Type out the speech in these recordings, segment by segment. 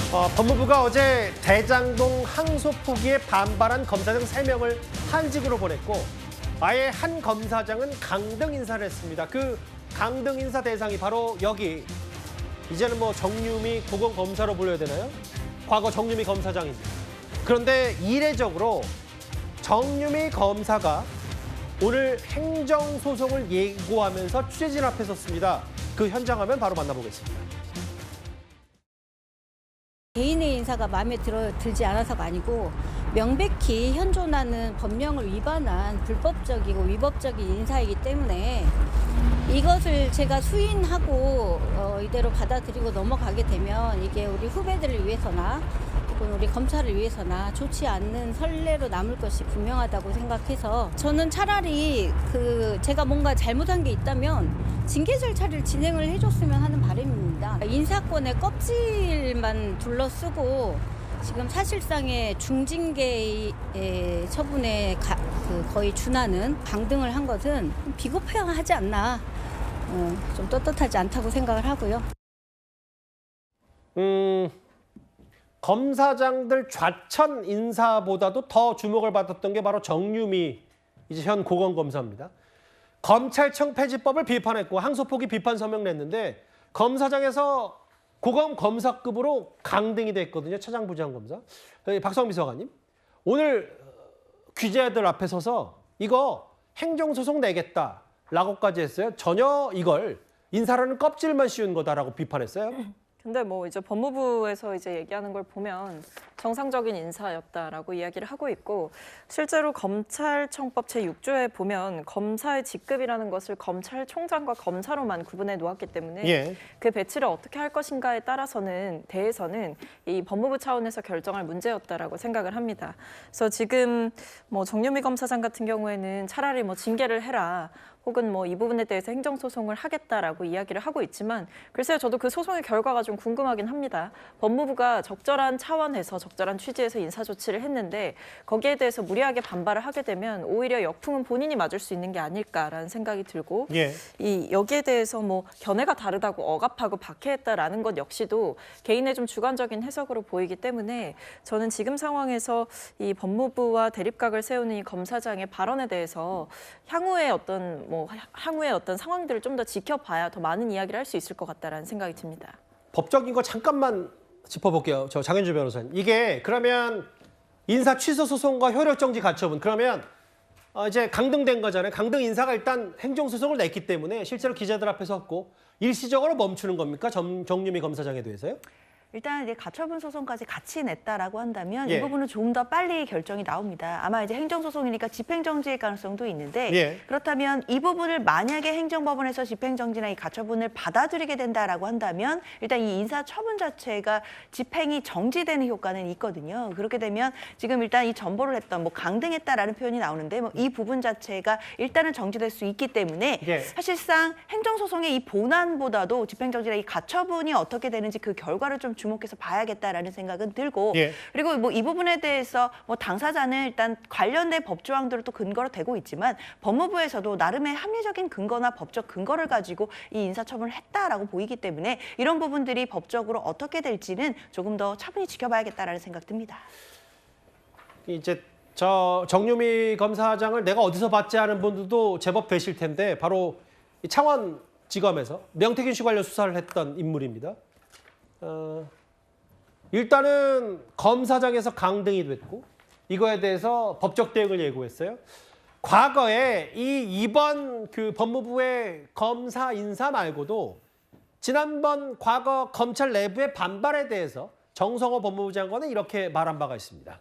법무부가 어제 대장동 항소포기에 반발한 검사장 3명을 한직으로 보냈고 아예 한 검사장은 강등 인사를 했습니다. 그 강등 인사 대상이 바로 여기 이제는 정유미 고검검사로 불려야 되나요? 과거 정유미 검사장입니다. 그런데 이례적으로 정유미 검사가 오늘 행정소송을 예고하면서 취재진 앞에 섰습니다. 그 현장 화면 바로 만나보겠습니다. 개인의 인사가 마음에 들지 않아서가 아니고 명백히 현존하는 법령을 위반한 불법적이고 위법적인 인사이기 때문에 이것을 제가 수인하고 이대로 받아들이고 넘어가게 되면 이게 우리 후배들을 위해서나 혹은 우리 검찰을 위해서나 좋지 않는 선례로 남을 것이 분명하다고 생각해서 저는 차라리 제가 뭔가 잘못한 게 있다면 징계 절차를 진행을 해줬으면 하는 바람입니다. 인사권의 껍질만 둘러쓰고 지금 사실상의 중징계의 처분에 거의 준하는 강등을 한 것은 비겁해하지 않나, 좀 떳떳하지 않다고 생각을 하고요. 검사장들 좌천 인사보다도 더 주목을 받았던 게 바로 정유미 이제 현 고검검사입니다. 검찰청 폐지법을 비판했고 항소포기 비판 서명 냈는데 검사장에서 고검검사급으로 강등이 됐거든요. 차장부장검사. 박성미 비서관님, 오늘 기자들 앞에 서서 이거 행정소송 내겠다라고까지 했어요. 전혀 이걸 인사라는 껍질만 씌운 거다라고 비판했어요. 근데 이제 법무부에서 이제 얘기하는 걸 보면 정상적인 인사였다라고 이야기를 하고 있고, 실제로 검찰청법 제6조에 보면 검사의 직급이라는 것을 검찰총장과 검사로만 구분해 놓았기 때문에 그 배치를 어떻게 할 것인가에 대해서는 이 법무부 차원에서 결정할 문제였다라고 생각을 합니다. 그래서 지금 정유미 검사장 같은 경우에는 차라리 징계를 해라, 혹은 이 부분에 대해서 행정소송을 하겠다라고 이야기를 하고 있지만, 글쎄요, 저도 그 소송의 결과가 좀 궁금하긴 합니다. 법무부가 적절한 차원에서 적절한 취지에서 인사조치를 했는데 거기에 대해서 무리하게 반발을 하게 되면 오히려 역풍은 본인이 맞을 수 있는 게 아닐까라는 생각이 들고, 여기에 대해서 견해가 다르다고 억압하고 박해했다라는 것 역시도 개인의 좀 주관적인 해석으로 보이기 때문에 저는 지금 상황에서 이 법무부와 대립각을 세우는 이 검사장의 발언에 대해서 향후에 어떤 상황들을 좀 더 지켜봐야 더 많은 이야기를 할 수 있을 것 같다라는 생각이 듭니다. 법적인 거 잠깐만 짚어볼게요. 저 장현주 변호사님. 이게 그러면 인사 취소 소송과 효력정지 가처분, 그러면 이제 강등된 거잖아요. 강등 인사가 일단 행정소송을 냈기 때문에 실제로 기자들 앞에 섰고 일시적으로 멈추는 겁니까? 정유미 검사장에 대해서요? 일단 이제 가처분 소송까지 같이 냈다라고 한다면 이 부분은 조금 더 빨리 결정이 나옵니다. 아마 이제 행정소송이니까 집행정지일 가능성도 있는데 그렇다면 이 부분을 만약에 행정법원에서 집행정지나 이 가처분을 받아들이게 된다라고 한다면 일단 이 인사처분 자체가 집행이 정지되는 효과는 있거든요. 그렇게 되면 지금 일단 이 전보를 했던 강등했다라는 표현이 나오는데 이 부분 자체가 일단은 정지될 수 있기 때문에 사실상 행정소송의 이 본안보다도 집행정지나 이 가처분이 어떻게 되는지 그 결과를 좀 주목해서 봐야겠다라는 생각은 들고, 그리고 이 부분에 대해서 당사자는 일단 관련된 법 조항들을 또 근거로 대고 있지만 법무부에서도 나름의 합리적인 근거나 법적 근거를 가지고 이 인사처분을 했다라고 보이기 때문에 이런 부분들이 법적으로 어떻게 될지는 조금 더 차분히 지켜봐야겠다라는 생각 듭니다. 이제 정유미 검사장을 내가 어디서 봤지 하는 분들도 제법 되실 텐데 바로 이 창원지검에서 명태균 씨 관련 수사를 했던 인물입니다. 일단은 검사장에서 강등이 됐고 이거에 대해서 법적 대응을 예고했어요. 과거에 이번 법무부의 검사 인사 말고도 지난번 과거 검찰 내부의 반발에 대해서 정성호 법무부 장관은 이렇게 말한 바가 있습니다.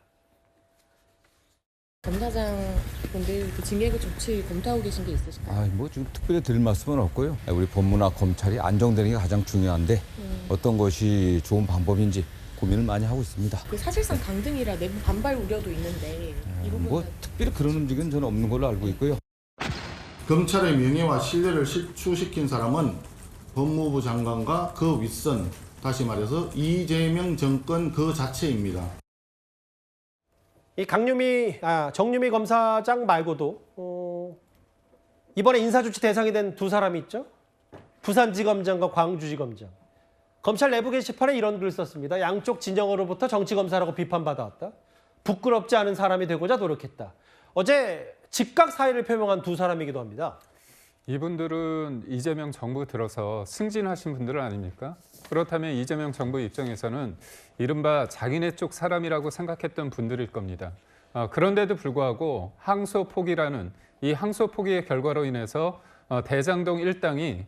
검사장분들 징계급 조치 검토하고 계신 게 있으실까요? 지금 특별히 드릴 말씀은 없고요. 우리 법무나 검찰이 안정되는 게 가장 중요한데 어떤 것이 좋은 방법인지 고민을 많이 하고 있습니다. 사실상 강등이라 내부 반발 우려도 있는데 이 부분은 특별히 그런 움직임은 저는 없는 걸로 알고 있고요. 검찰의 명예와 신뢰를 실추시킨 사람은 법무부 장관과 그 윗선, 다시 말해서 이재명 정권 그 자체입니다. 이 정유미 검사장 말고도 이번에 인사조치 대상이 된 두 사람이 있죠. 부산지검장과 광주지검장. 검찰 내부 게시판에 이런 글을 썼습니다. 양쪽 진영으로부터 정치검사라고 비판받아왔다. 부끄럽지 않은 사람이 되고자 노력했다. 어제 즉각 사의를 표명한 두 사람이기도 합니다. 이분들은 이재명 정부 들어서 승진하신 분들 아닙니까? 그렇다면 이재명 정부 입장에서는 이른바 자기네 쪽 사람이라고 생각했던 분들일 겁니다. 그런데도 불구하고 항소포기라는 이 항소포기의 결과로 인해서 대장동 일당이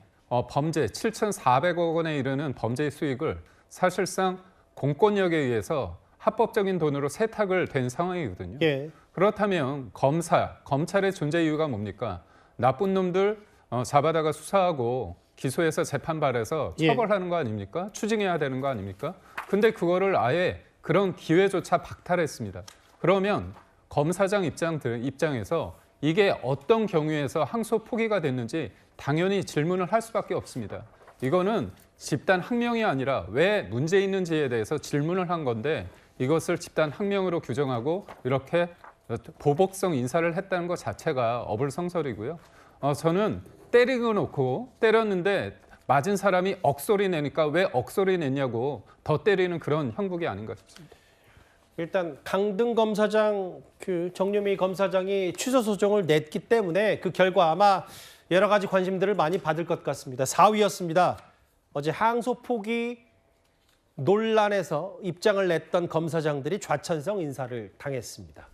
범죄 7,400억 원에 이르는 범죄 수익을 사실상 공권력에 의해서 합법적인 돈으로 세탁을 된 상황이거든요. 예. 그렇다면 검찰의 존재 이유가 뭡니까? 나쁜 놈들 잡아다가 수사하고 기소해서 재판 발해서 처벌하는 거 아닙니까? 추징해야 되는 거 아닙니까? 근데 그거를 아예 그런 기회조차 박탈했습니다. 그러면 검사장 입장에서 이게 어떤 경우에서 항소 포기가 됐는지 당연히 질문을 할 수밖에 없습니다. 이거는 집단 항명이 아니라 왜 문제 있는지에 대해서 질문을 한 건데 이것을 집단 항명으로 규정하고 이렇게 보복성 인사를 했다는 것 자체가 어불성설이고요. 저는 때리고 놓고 때렸는데 맞은 사람이 억소리 내니까 왜 억소리 냈냐고 더 때리는 그런 형국이 아닌가 싶습니다. 일단 강등 검사장, 정유미 검사장이 취소 소정을 냈기 때문에 그 결과 아마 여러 가지 관심들을 많이 받을 것 같습니다. 4위였습니다. 어제 항소 포기 논란에서 입장을 냈던 검사장들이 좌천성 인사를 당했습니다.